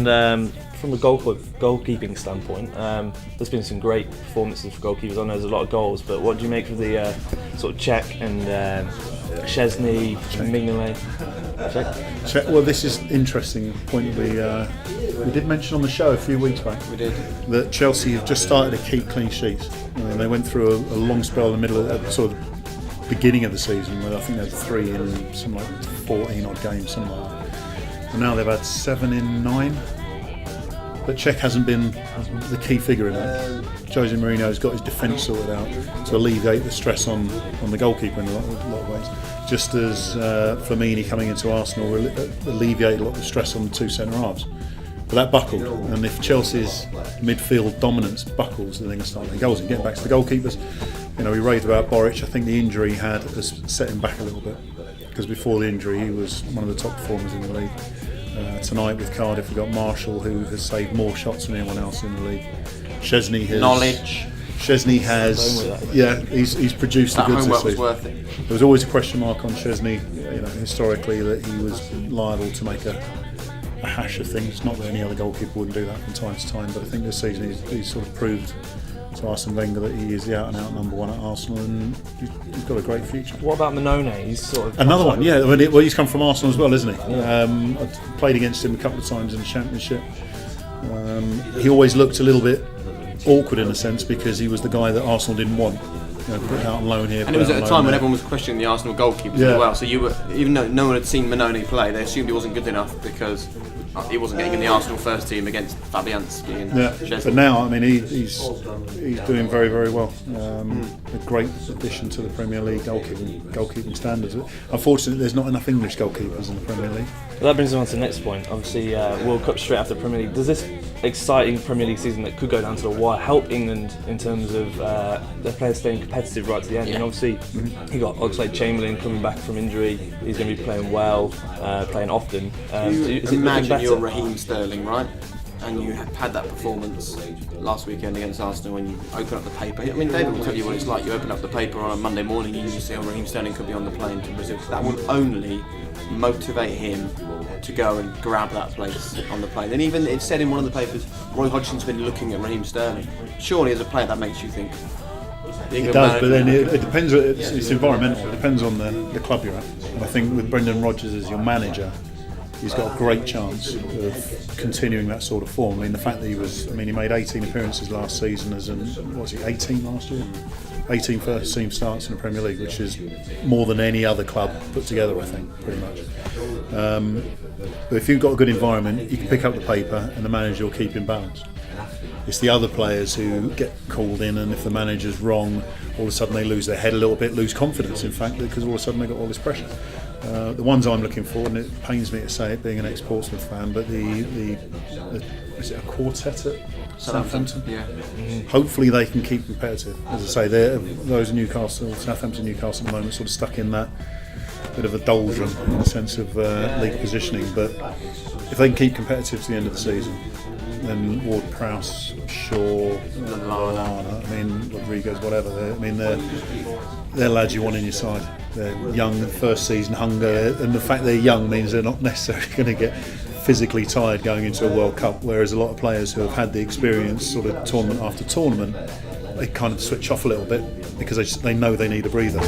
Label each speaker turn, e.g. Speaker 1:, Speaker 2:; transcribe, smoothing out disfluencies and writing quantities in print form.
Speaker 1: And from a goalkeeping standpoint, there's been some great performances for goalkeepers. I know there's a lot of goals, but what do you make of the sort of Czech and Szczesny, Mignolet?
Speaker 2: Well, this is an interesting point. We did mention on the show a few weeks back.
Speaker 3: We did.
Speaker 2: That Chelsea have just started to keep clean sheets. They went through a long spell in the middle of sort of beginning of the season where I think they had 3 in some like 14 odd games, something like that. And now they've had 7 in 9. But Czech hasn't been the key figure in that. Jose Mourinho's got his defence sorted out to alleviate the stress on the goalkeeper in a lot of ways. Just as Flamini coming into Arsenal alleviated a lot of the stress on the 2 centre-halves. But that buckled, and if Chelsea's midfield dominance buckles, then they're going to start getting goals and getting back to the goalkeepers. We raved about Boric. I think the injury has set him back a little bit, because before the injury he was one of the top performers in the league. Tonight with Cardiff we've got Marshall, who has saved more shots than anyone else in the league. Szczesny has he's produced the goods this season.
Speaker 3: Was worth it.
Speaker 2: There was always a question mark on Szczesny, historically, that he was liable to make a hash of things. Not that any other goalkeeper wouldn't do that from time to time, but I think this season he's sort of proved to Arsene Wenger that he is the out-and-out number one at Arsenal, and he's got a great future.
Speaker 1: What about Mannone? He's sort of
Speaker 2: another one, yeah. Well, he's come from Arsenal as well, isn't he? Yeah. I've played against him a couple of times in the Championship. He always looked a little bit awkward in a sense, because he was the guy that Arsenal didn't want. Put out on loan here.
Speaker 3: And it was at a time when everyone was questioning the Arsenal goalkeepers as well. So even though no one had seen Mannone play, they assumed he wasn't good enough because he wasn't getting in the Arsenal first team against Fabianski and Szczesny.
Speaker 2: But now, I mean, he's doing very, very well. A great addition to the Premier League goalkeeping standards. Unfortunately, there's not enough English goalkeepers in the Premier League.
Speaker 1: Well, that brings us on to the next point. Obviously, World Cup straight after Premier League. Does this exciting Premier League season that could go down to the wire help England in terms of their players staying competitive right to the end? And obviously, you got Oxlade-Chamberlain coming back from injury. He's going to be playing well, playing often.
Speaker 3: Imagine you're Raheem Sterling, right? And you had that performance last weekend against Arsenal when you open up the paper. I mean, David will tell you what it's like. You open up the paper on a Monday morning and you see Raheem Sterling could be on the plane to Brazil. That will only motivate him to go and grab that place on the plane. And even it said in one of the papers, Roy Hodgson's been looking at Raheem Sterling. Surely as a player that makes you think.
Speaker 2: It does, but then it depends. It's environmental. It depends on the club you're at. And I think with Brendan Rodgers as your manager, he's got a great chance of continuing that sort of form. I mean, the fact that he made 18 appearances last season as 18 last year? 18 first team starts in the Premier League, which is more than any other club put together, I think, pretty much. But if you've got a good environment, you can pick up the paper and the manager will keep in balance. It's the other players who get called in, and if the manager's wrong, all of a sudden they lose their head a little bit, lose confidence, in fact, because all of a sudden they've got all this pressure. The ones I'm looking for, and it pains me to say it being an ex-Portsmouth fan, but is it a quartet at Southampton?
Speaker 3: Yeah.
Speaker 2: Hopefully they can keep competitive. As I say, those Southampton, Newcastle at the moment, sort of stuck in that bit of a doldrum in the sense of league positioning. But if they can keep competitive to the end of the season, then Ward-Prowse, Shaw, Lallana, Rodriguez, whatever. They're lads you want in your side. They're young, first season hunger, and the fact they're young means they're not necessarily going to get physically tired going into a World Cup, whereas a lot of players who have had the experience sort of tournament after tournament, they kind of switch off a little bit because they know they need a breather.